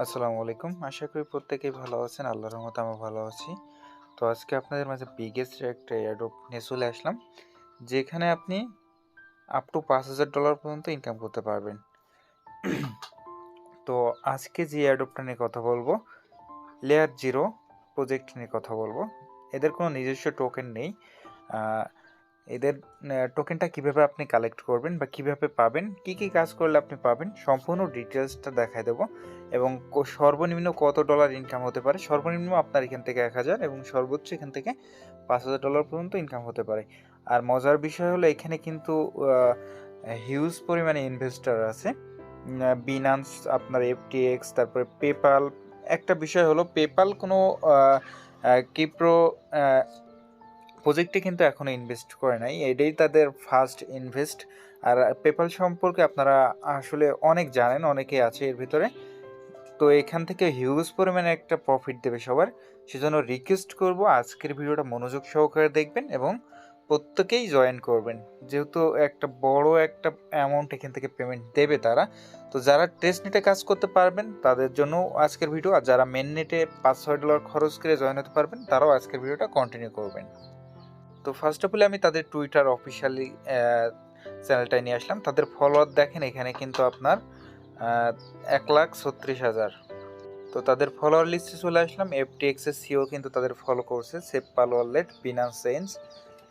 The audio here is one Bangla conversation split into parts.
আসসালামু আলাইকুম। আশা করি প্রত্যেকেই ভালো আছেন। আল্লাহর রহমতে আমি ভালো আছি। তো আজকে আপনাদের মাঝে বিগেস্ট একটা এয়ারড্রপ নিয়ে চলে আসলাম। যেখানে আপনি আপ টু $৫,০০০ পর্যন্ত ইনকাম করতে পারবেন। তো আজকে যে এয়ারড্রপটা নিয়ে কথা বলবো, লেয়ার জিরো প্রজেক্ট নিয়ে কথা বলবো। এদের কোনো নিজস্ব টোকেন নেই। এদের টোকেনটা কিভাবে আপনি কালেক্ট করবেন বা কিভাবে পাবেন, কি কি কাজ করলে আপনি পাবেন, সম্পূর্ণ ডিটেলসটা দেখায় দেবো। এবং সর্বনিম্ন কত ডলার ইনকাম হতে পারে, সর্বনিম্ন আপনার এখান থেকে ১,০০০ এবং সর্বোচ্চ এখান থেকে $৫,০০০ পর্যন্ত ইনকাম হতে পারে। আর মজার বিষয় হলো এখানে কিন্তু হিউজ পরিমাণে ইনভেস্টার আছে। বিনান্স, আপনার FTX, তারপরে পেপাল। একটা বিষয় হলো পেপাল কোনো ক্রিপ্টো প্রজেক্টে কিন্তু এখনও ইনভেস্ট করে নাই, এটাই তাদের ফার্স্ট ইনভেস্ট। আর পেপাল সম্পর্কে আপনারা আসলে অনেক জানেন, অনেকেই আছে এর ভিতরে। তো এখান থেকে হিউজ পরিমাণে একটা প্রফিট দেবে সবার। সেজন্য রিকোয়েস্ট করব আজকের ভিডিওটা মনোযোগ সহকারে দেখবেন এবং প্রত্যেকেই জয়েন করবেন, যেহেতু একটা বড় একটা অ্যামাউন্ট এখান থেকে পেমেন্ট দেবে তারা। তো যারা টেস্ট নেটে কাজ করতে পারবেন তাদের জন্য আজকের ভিডিও, আর যারা মেন নেটে $5-6 খরচ করে জয়েন হতে পারবেন তারাও আজকের ভিডিওটা কন্টিনিউ করবেন। তো ফার্স্ট অফ অল আমি তাদের টুইটার অফিসিয়ালি চ্যানেলটায় নিয়ে আসলাম। তাদের ফলোয়ার দেখেন, এখানে কিন্তু আপনার 1,36,000। তো তাদের ফলোয়ার লিস্টে চলে আসলাম। FTX এর সিও কিন্তু তাদের ফলো করছে, SafePal wallet, Binance chain,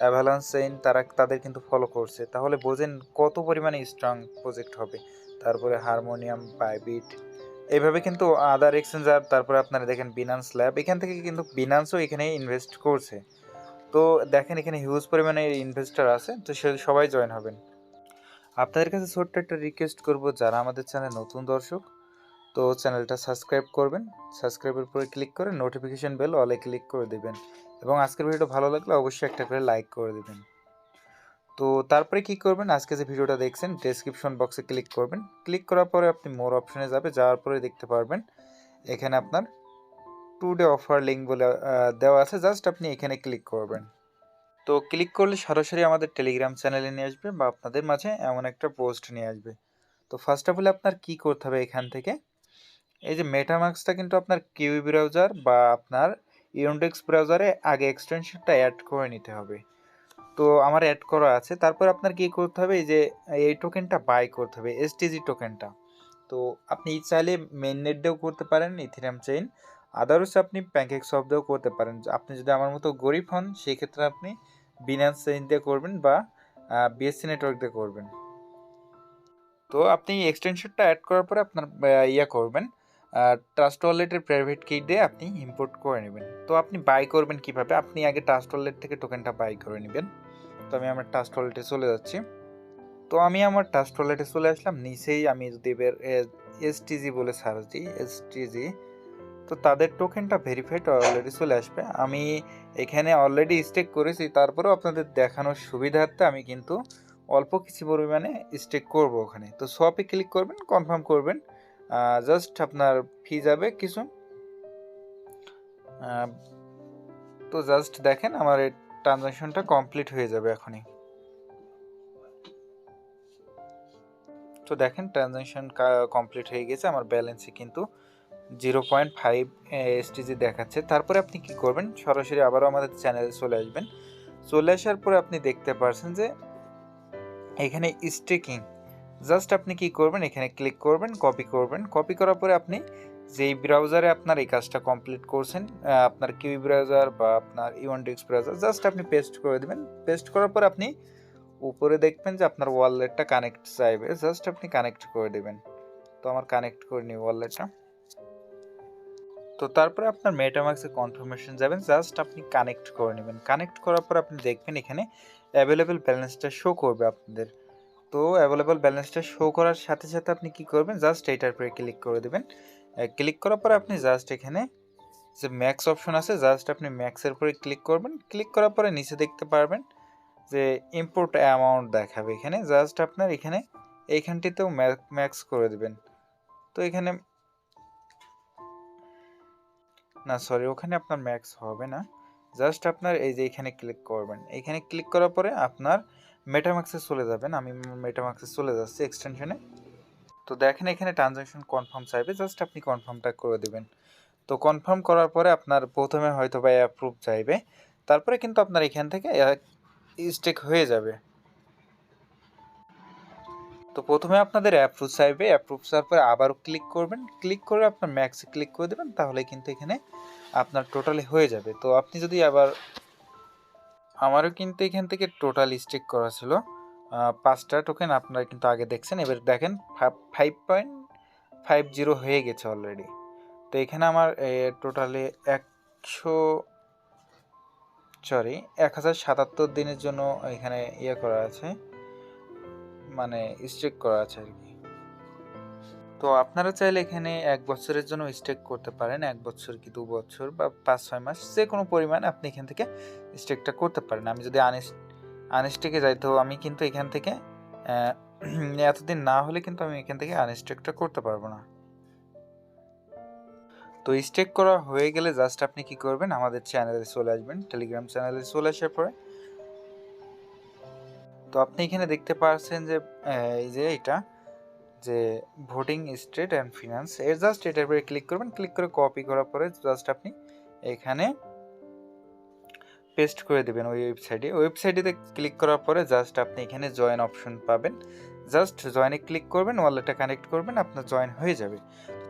Avalanche chain, তাদের কিন্তু ফলো করছে। তাহলে বোঝেন কত পরিমাণে স্ট্রং প্রজেক্ট হবে। তারপরে হারমোনিয়াম, বাইবিট, এইভাবে কিন্তু আদার এক্সচেঞ্জার। তারপরে আপনারা দেখেন বিনান্স ল্যাব, এখান থেকে কিন্তু বিনান্সও এখানে ইনভেস্ট করছে। তো দেখেন এখানে হিউজ পরিমাণে ইনভেস্টর আছে, তো সবাই জয়েন হবেন। আপনাদের কাছে ছোট্ট একটা রিকোয়েস্ট করব, যারা আমাদের চ্যানেল নতুন দর্শক, তো চ্যানেলটা সাবস্ক্রাইব করবেন। সাবস্ক্রাইবের উপরে ক্লিক করে নোটিফিকেশন বেল অলে ক্লিক করে দেবেন এবং আজকের ভিডিওটা ভালো লাগলে অবশ্যই একটা করে লাইক করে দেবেন। তো তারপরে কি করবেন, আজকে যে ভিডিওটা দেখছেন ডেসক্রিপশন বক্সে ক্লিক করবেন। ক্লিক করার পরে আপনি মোর অপশনে যাওয়ার পরে দেখতে পারবেন এখানে আপনার টুডে অফার লিঙ্ক বলে দেওয়া আছে, জাস্ট আপনি এখানে ক্লিক করবেন। তো ক্লিক করলে সরাসরি আমাদের টেলিগ্রাম চ্যানেলে নিয়ে আসবে বা আপনাদের মাঝে এমন একটা পোস্ট নিয়ে আসবে। তো ফার্স্ট অফ অল আপনার কী করতে হবে, এখান থেকে এই যে মেটামাস্কটা কিন্তু আপনার কিউই ব্রাউজার বা আপনার ইউনডেক্স ব্রাউজারে আগে এক্সটেনশনটা অ্যাড করে নিতে হবে। তো আমার অ্যাড করা আছে। তারপর আপনার কী করতে হবে, এই যে এই টোকেনটা বাই করতে হবে, এসটিজি টোকেনটা। তো আপনি চাইলে মেইননেট দিয়েও করতে পারেন, ইথেরিয়াম চেইন, আদারস আপনি প্যানকেকস্বপ দিয়েও করতে পারেন। আপনি যদি আমার মতো গরিব হন সেক্ষেত্রে আপনি বিনান্স চেইন দিয়ে করবেন বা বিএসসি নেটওয়ার্ক দিয়ে করবেন। তো আপনি এক্সটেনশনটা অ্যাড করার পরে আপনার করবেন, ট্রাস্ট ওয়ালেটের প্রাইভেট কি দিয়ে আপনি ইম্পোর্ট করে নেবেন। তো আপনি বাই করবেন কিভাবে, আপনি আগে ট্রাস্ট ওয়ালেট থেকে টোকেনটা বাই করে নেবেন। তো আমি আমার ট্রাস্ট ওয়ালেটে চলে যাচ্ছি। তো আমি আমার ট্রাস্ট ওয়ালেটে চলে আসলাম। নিচেই আমি যদি এবার এসটিজি বলে সার্চ দিই, এসটিজি, তো তাদের টোকেনটা ভেরিফাইড অলরেডি চলে আসবে। আমি এখানে অলরেডি স্টেক করেছি, তারপরেও আপনাদের দেখানোর সুবিধার্থে আমি কিন্তু অল্প কিছু পরিমাণে স্টেক করব ওখানে। তো শপে ক্লিক করবেন, কনফার্ম করবেন, জাস্ট আপনার ফি যাবে কিছু। তো জাস্ট দেখেন আমার এই ট্রানজ্যাকশনটা কমপ্লিট হয়ে যাবে এখনই। তো দেখেন ট্রানজ্যাকশন কমপ্লিট হয়ে গেছে, আমার ব্যালেন্সে কিন্তু 0.5 এসটিজি দেখাচ্ছে। তারপরে আপনি কি করবেন, সরাসরি আবারও আমাদের চ্যানেলে চলে আসবেন। চলে আসার পরে আপনি দেখতে পারছেন যে এখানে স্টেকিং, জাস্ট আপনি কি করবেন, এখানে ক্লিক করবেন, কপি করবেন। কপি করার পরে আপনি যেই ব্রাউজারে আপনার এই কাজটা কমপ্লিট করছেন, আপনার কিউই ব্রাউজার বা আপনার ইউএনডিএক্স ব্রাউজার, জাস্ট আপনি পেস্ট করে দেবেন। পেস্ট করার পর আপনি উপরে দেখবেন যে আপনার ওয়ালেটটা কানেক্ট চাইবে, জাস্ট আপনি কানেক্ট করে দেবেন। তো আমার কানেক্ট করে নিই ওয়ালেটটা। তো তারপরে আপনার মেটামাস্কে কনফার্মেশন যাবেন, জাস্ট আপনি কানেক্ট করে নেবেন। কানেক্ট করার পর আপনি দেখবেন এখানে অ্যাভেলেবেল ব্যালেন্সটা শো করবে আপনাদের। তো অ্যাভেলেবেল ব্যালেন্সটা শো করার সাথে সাথে আপনি কি করবেন, জাস্ট এইটার উপরে ক্লিক করে দেবেন। ক্লিক করার পরে আপনি জাস্ট এখানে যে ম্যাক্স অপশন আছে, জাস্ট আপনি ম্যাক্সের উপরে ক্লিক করবেন। ক্লিক করার পরে নিচে দেখতে পারবেন যে ইম্পোর্ট অ্যামাউন্ট দেখাবে এখানে, জাস্ট আপনার এখানে এইখানটিতেও ম্যাক্স করে দেবেন। তো এখানে না, সরি, ওখানে আপনার ম্যাক্স হবে না, জাস্ট আপনার এই যে এখানে ক্লিক করবেন। এখানে ক্লিক করার পরে আপনার মেটামাক্সে চলে যাবেন। আমি মেটামাক্সে চলে যাচ্ছি এক্সটেনশনে। তো দেখেন এখানে ট্রানজাকশন কনফার্ম চাইবে, জাস্ট আপনি কনফার্মটা করে দেবেন। তো কনফার্ম করার পরে আপনার প্রথমে হয়তো বা অ্যাপ্রুভ চাইবে, তারপরে কিন্তু আপনার এখান থেকে স্টেক হয়ে যাবে। তো প্রথমে আপনাদের অ্যাপ্রুভ চাইবে, অ্যাপ্রুভ চাওয়ার পরে আবারও ক্লিক করবেন, ক্লিক করে আপনার ম্যাক্সে ক্লিক করে দেবেন, তাহলে কিন্তু এখানে আপনার টোটালি হয়ে যাবে। তো আপনি যদি আবার, আমারও কিন্তু এখান থেকে টোটাল স্টেক করা ছিল 5টা টোকেন, আপনারা কিন্তু আগে দেখছেন। এবার দেখেন 5.50 হয়ে গেছে অলরেডি। তো এখানে আমার টোটালে 1077 দিনের জন্য এখানে ইয়ে করা আছে, মানে স্টেক করা আছে আর কি। তো আপনারা চাইলে এখানে 1 বছরের জন্য স্টেক করতে পারেন, 1 বছর কি 2 বছর বা 5-6 মাস, যে কোনো পরিমাণ আপনি এখান থেকে স্টেকটা করতে পারেন। আমি যদি আনস্টেকে যাই, তো আমি কিন্তু এখান থেকে এতদিন না হলে কিন্তু আমি এখান থেকে আনস্টেকটা করতে পারবো না। তো স্টেক করা হয়ে গেলে জাস্ট আপনি কি করবেন, আমাদের চ্যানেলে চলে আসবেন, টেলিগ্রাম চ্যানেলে চলে আসার পরে তো আপনি এখানে দেখতে পাচ্ছেন যে এই যে এটা যে ভোটিং স্টেট অ্যান্ড ফিনান্স, এর জাস্ট এটার উপরে ক্লিক করবেন, ক্লিক করে কপি করার পরে জাস্ট আপনি এখানে পেস্ট করে দেবেন ওই ওয়েবসাইটে ক্লিক করার পরে জাস্ট আপনি এখানে জয়েন অপশন পাবেন, জাস্ট জয়েনে ক্লিক করবেন, ওয়ালেটটা কানেক্ট করবেন, আপনার জয়েন হয়ে যাবে।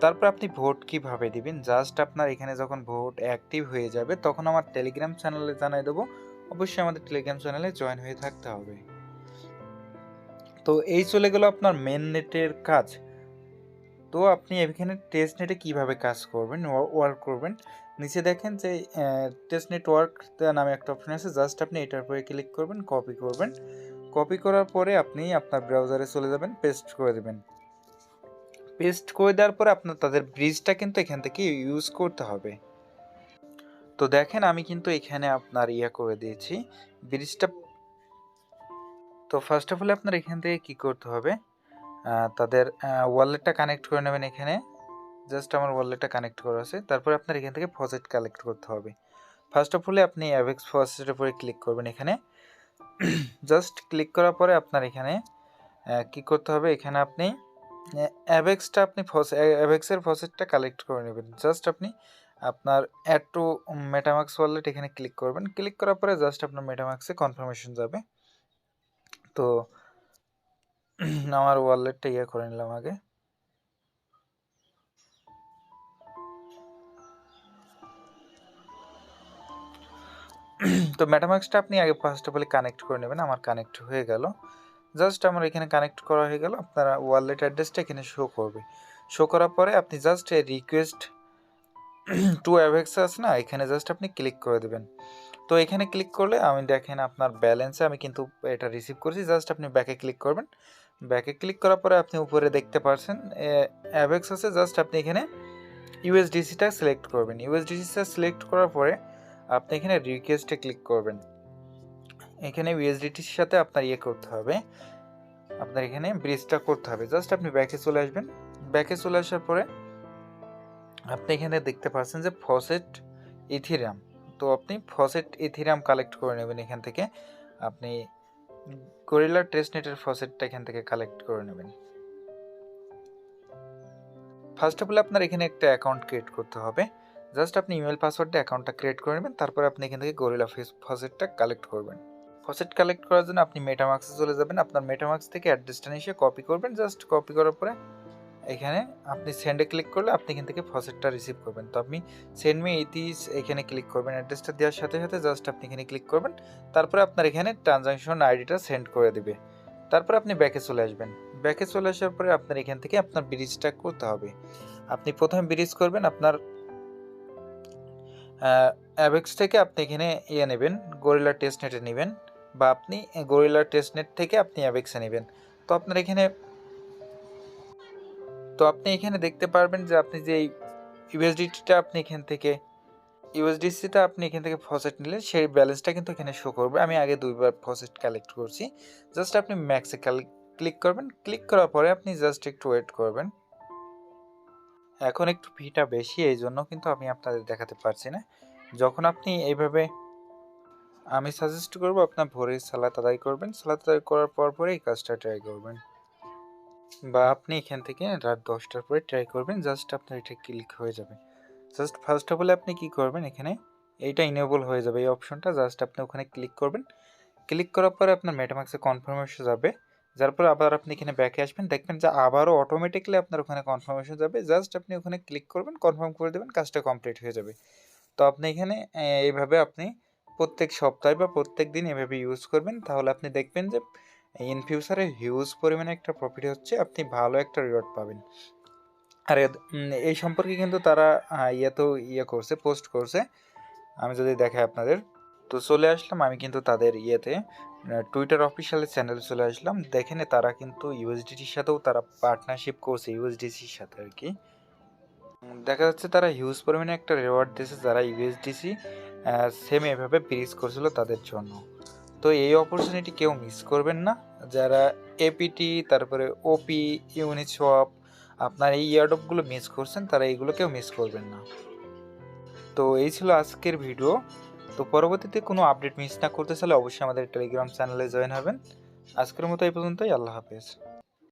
তারপর আপনি ভোট কিভাবে দিবেন, জাস্ট আপনার এখানে যখন ভোট অ্যাক্টিভ হয়ে যাবে তখন আমার টেলিগ্রাম চ্যানেলে জানাই দেবো, অবশ্যই আমাদের টেলিগ্রাম চ্যানেলে জয়েন হয়ে থাকতে হবে। তো এই চলে গেল আপনার মেন নেটের কাজ। তো আপনি এখানে টেস্ট নেটে কীভাবে কাজ করবেন, ওয়ার্ক করবেন, নিচে দেখেন যে টেস্ট নেট ওয়ার্ক নামে একটা অপশন আছে, জাস্ট আপনি এটার উপরে ক্লিক করবেন, কপি করবেন, কপি করার পরে আপনি আপনার ব্রাউজারে চলে যাবেন, পেস্ট করে দেবেন। পেস্ট করে দেওয়ার পরে আপনার তাদের ব্রিজটা কিন্তু এখান থেকে ইউজ করতে হবে। তো দেখেন আমি কিন্তু এখানে আপনার করে দিয়েছি ব্রিজটা। তো ফার্স্ট অফ অল আপনার এখান থেকে কী করতে হবে, তাদের ওয়ালেটটা কানেক্ট করে নেবেন। এখানে জাস্ট আমার ওয়ালেটটা কানেক্ট করা আছে, তারপরে আপনার এখান থেকে ফসেট কালেক্ট করতে হবে। ফার্স্ট অফ অল আপনি অ্যাভেক্স ফসেটের উপরে ক্লিক করবেন। এখানে জাস্ট ক্লিক করার পরে আপনার এখানে কি করতে হবে, এখানে আপনি অ্যাভেক্সটা আপনি অ্যাভেক্সের ফসেটটা কালেক্ট করে নেবেন। জাস্ট আপনি আপনার অ্যাড টু মেটামাক্স ওয়ালেট এখানে ক্লিক করবেন, ক্লিক করার পরে জাস্ট আপনার মেটামাক্সে কনফার্মেশন যাবে। তো আমার ওয়ালেটটা করে নিলাম আগে। তো মেটামাক্সটা আপনি আগে ফার্স্ট অফ অল কানেক্ট করে নেবেন। আমার কানেক্ট হয়ে গেল, জাস্ট আমার এখানে কানেক্ট করা হয়ে গেল। আপনার ওয়ালেট অ্যাড্রেসটা এখানে শো করবে, শো করার পরে আপনি জাস্ট রিকোয়েস্ট টু অ্যাভেক্স আছে না, এখানে জাস্ট আপনি ক্লিক করে দেবেন। তো এখানে ক্লিক করলে আমি দেখেন আপনার ব্যালেন্সে আমি কিন্তু এটা রিসিভ করেছি, জাস্ট আপনি ব্যাকে ক্লিক করবেন। ব্যাকে ক্লিক করার পরে আপনি উপরে দেখতে পাচ্ছেন অ্যাভেক্স আছে, জাস্ট আপনি এখানে ইউএসডিসিটা সিলেক্ট করবেন। ইউএসডিসিটা সিলেক্ট করার পরে আপনি এখানে রিকোয়েস্টে ক্লিক করবেন। এখানে ইউএসডিটির সাথে আপনার করতে হবে, আপনার এখানে ব্রিজটা করতে হবে। জাস্ট আপনি ব্যাকে চলে আসবেন, ব্যাকে চলে আসার পরে আপনি এখানে দেখতে পাচ্ছেন যে ফসেট ইথিরিয়াম, তো আপনি ফসেট ইথিরিয়াম কালেক্ট করে নেবেন। এখান থেকে আপনি গরিলা টেস্টনেটের ফসেটটা এখান থেকে কালেক্ট করে নেবেন। ফার্স্ট অফ অল আপনার এখানে একটা অ্যাকাউন্ট ক্রিয়েট করতে হবে, জাস্ট আপনি ইমেল পাসওয়ার্ড দিয়ে অ্যাকাউন্টটা ক্রিয়েট করে নেবেন। তারপর আপনি এখান থেকে গরিলা ফসেটটা কালেক্ট করবেন। ফসেট কালেক্ট করার জন্য আপনি মেটামাক্সে চলে যাবেন, আপনার মেটামাক্স থেকে অ্যাড্রেসটা নিয়ে কপি করবেন। জাস্ট কপি করার পরে এখানে আপনি সেন্ডে ক্লিক করলে আপনি এখান থেকে ফসেটটা রিসিভ করবেন। তো আপনি সেন্ড মি ইথিস এখানে ক্লিক করবেন, অ্যাড্রেসটা দেওয়ার সাথে সাথে জাস্ট আপনি এখানে ক্লিক করবেন। তারপরে আপনার এখানে ট্রানজাকশন আইডিটা সেন্ড করে দেবে। তারপর আপনি ব্যাকে চলে আসবেন, ব্যাকে চলে আসার পরে আপনার এখান থেকে আপনার ব্রিজটা করতে হবে। আপনি প্রথমে ব্রিজ করবেন আপনার অ্যাভেক্স থেকে, আপনি এখানে নেবেন গরিলা টেস্টনেটে নেবেন, বা আপনি গরিলা টেস্টনেট থেকে আপনি অ্যাভেক্সে নেবেন। তো আপনার এখানে দেখতে পারবেন যে আপনি যে ইউএসডিটিটা আপনি এখান থেকে ইউএসডিসিটা আপনি এখান থেকে ফসেট নিলে সেই ব্যালেন্সটা কিন্তু এখানে শো করবে। আমি আগে 2বার ফসেট কালেক্ট করছি। জাস্ট আপনি ম্যাক্সে ক্লিক করবেন, ক্লিক করার পরে আপনি জাস্ট একটু ওয়েট করবেন। এখন একটু ফিটা বেশি, এই জন্য কিন্তু আমি আপনাদের দেখাতে পারছি না। যখন আপনি এইভাবে, আমি সাজেস্ট করবো আপনার ভোরে সালাত আদায় করবেন, সালাত আদায় করার পরে এই কাজটা ট্রাই করবেন। বা আপনি এখান থেকে রাত 10টার পরে ট্রাই করবেন, জাস্ট আপনার এটা ক্লিক হয়ে যাবে। জাস্ট ফার্স্ট অফ অল আপনি কী করবেন, এখানে এইটা ইনেবল হয়ে যাবে এই অপশনটা, জাস্ট আপনি ওখানে ক্লিক করবেন। ক্লিক করার পরে আপনার মেটামাক্সে কনফার্মেশন যাবে, যার পরে আবার আপনি এখানে ব্যাকে আসবেন, দেখবেন যে আবারও অটোমেটিকলি আপনার ওখানে কনফার্মেশন যাবে, জাস্ট আপনি ওখানে ক্লিক করবেন, কনফার্ম করে দেবেন, কাজটা কমপ্লিট হয়ে যাবে। তো আপনি এখানে এইভাবে আপনি প্রত্যেক সপ্তাহে বা প্রত্যেক দিন এভাবে ইউজ করবেন, তাহলে আপনি দেখবেন যে ইন ফিউচারে হিউজ পরিমাণে একটা প্রফিট হচ্ছে, আপনি ভালো একটা রিওয়ার্ড পাবেন। আর এই সম্পর্কে কিন্তু তারা করছে, পোস্ট করছে। আমি যদি দেখাই আপনাদের, তো চলে আসলাম আমি কিন্তু তাদের টুইটার অফিসিয়াল চ্যানেলে চলে আসলাম। দেখেন তারা কিন্তু ইউএসডিটির সাথেও তারা পার্টনারশিপ করছে, ইউএসডিসির সাথে আর কি। দেখা যাচ্ছে তারা হিউজ পরিমাণে একটা রিওয়ার্ড দিয়েছে যারা ইউএসডিসি সেম এভাবে ব্রিজ করছিল তাদের জন্য। তো এই অপরচুনিটি কেউ মিস করবেন না, যারা এপিটি তারপরে ওপি ইউনিসওয়াপ আপনার এই ইয়ারডপগুলো মিস করছেন, তারা এইগুলো কেউ মিস করবেন না। তো এই ছিল আজকের ভিডিও। তো পরবর্তীতে কোনো আপডেট মিস না করতে চাইলে অবশ্যই আমাদের টেলিগ্রাম চ্যানেলে জয়েন হবেন। আজকের মতো এই পর্যন্তই, আল্লাহ হাফেজ।